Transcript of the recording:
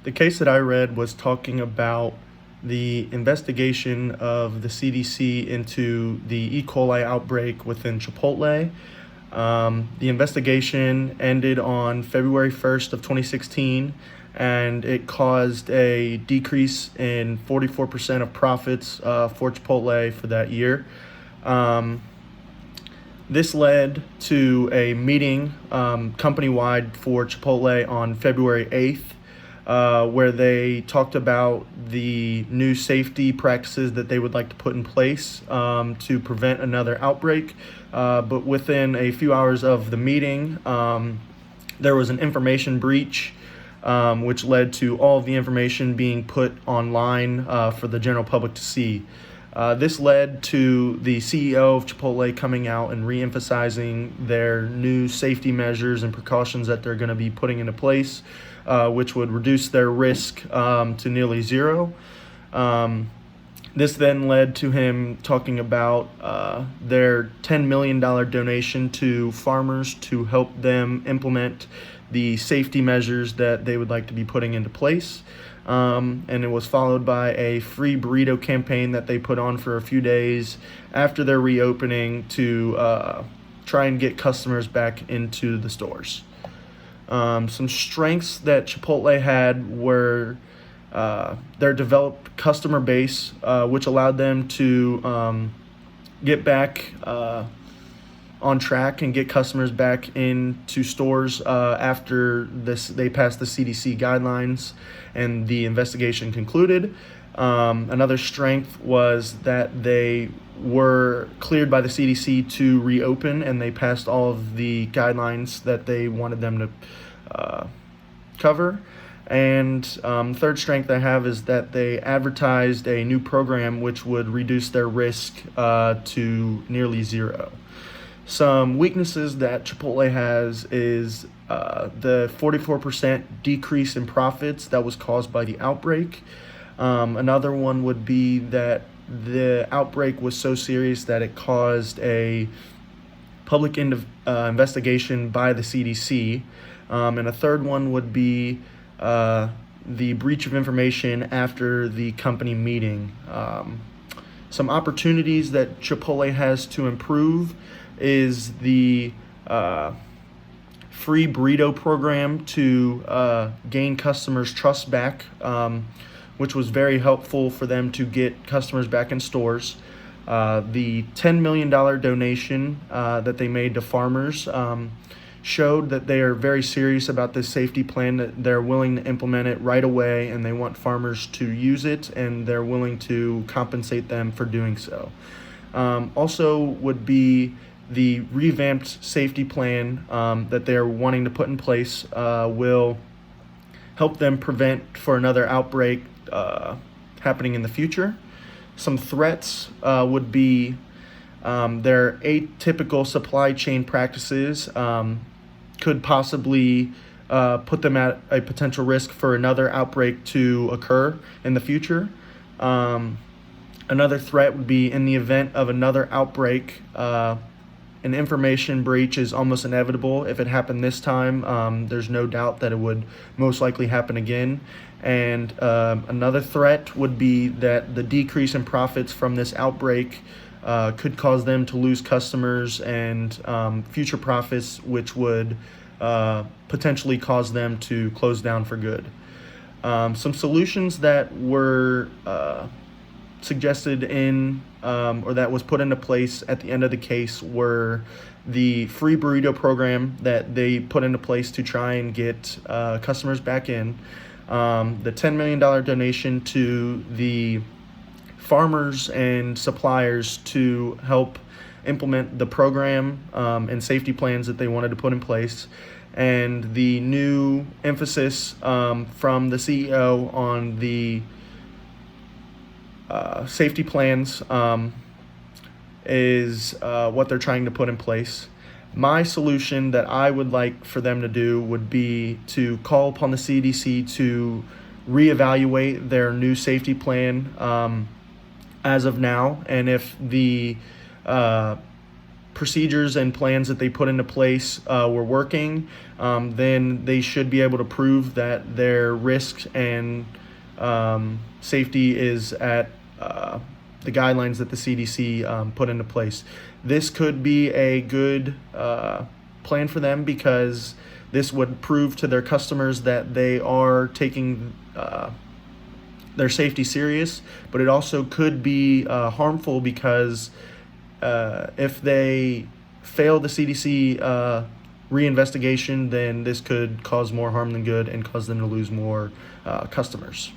The case that I read was talking about the investigation of the CDC into the E. coli outbreak within Chipotle. The investigation ended on February 1st of 2016, and it caused a decrease in 44% of profits for Chipotle for that year. This led to a meeting company-wide for Chipotle on February 8th, where they talked about the new safety practices that they would like to put in place to prevent another outbreak. But within a few hours of the meeting, there was an information breach, which led to all of the information being put online for the general public to see. This led to the CEO of Chipotle coming out and re-emphasizing their new safety measures and precautions that they're going to be putting into place, which would reduce their risk to nearly zero. This then led to him talking about their $10 million donation to farmers to help them implement the safety measures that they would like to be putting into place. And it was followed by a free burrito campaign that they put on for a few days after their reopening to try and get customers back into the stores. Some strengths that Chipotle had were their developed customer base, which allowed them to get back on track and get customers back into stores after they passed the CDC guidelines and the investigation concluded. Another strength was that they were cleared by the CDC to reopen, and they passed all of the guidelines that they wanted them to cover. And third strength I have is that they advertised a new program which would reduce their risk to nearly zero. Some weaknesses that Chipotle has is the 44% decrease in profits that was caused by the outbreak. Another one would be that the outbreak was so serious that it caused a public investigation by the CDC. And a third one would be the breach of information after the company meeting. Some opportunities that Chipotle has to improve is the free burrito program to gain customers' trust back, which was very helpful for them to get customers back in stores. The $10 million donation that they made to farmers showed that they are very serious about this safety plan, that they're willing to implement it right away, and they want farmers to use it, and they're willing to compensate them for doing so. Also would be the revamped safety plan that they're wanting to put in place will help them prevent for another outbreak happening in the future. Some threats would be their atypical supply chain practices could possibly put them at a potential risk for another outbreak to occur in the future. Another threat would be in the event of another outbreak, an information breach is almost inevitable. If it happened this time, there's no doubt that it would most likely happen again. And another threat would be that the decrease in profits from this outbreak could cause them to lose customers and future profits, which would potentially cause them to close down for good. Some solutions that were suggested in or that was put into place at the end of the case were the free burrito program that they put into place to try and get customers back in, the $10 million donation to the farmers and suppliers to help implement the program and safety plans that they wanted to put in place, and the new emphasis from the CEO on the safety plans is what they're trying to put in place. My solution that I would like for them to do would be to call upon the CDC to reevaluate their new safety plan as of now, and if the procedures and plans that they put into place were working, then they should be able to prove that their risk and safety is at the guidelines that the CDC put into place. This could be a good plan for them, because this would prove to their customers that they are taking their safety serious, but it also could be harmful, because if they fail the CDC reinvestigation, then this could cause more harm than good and cause them to lose more customers.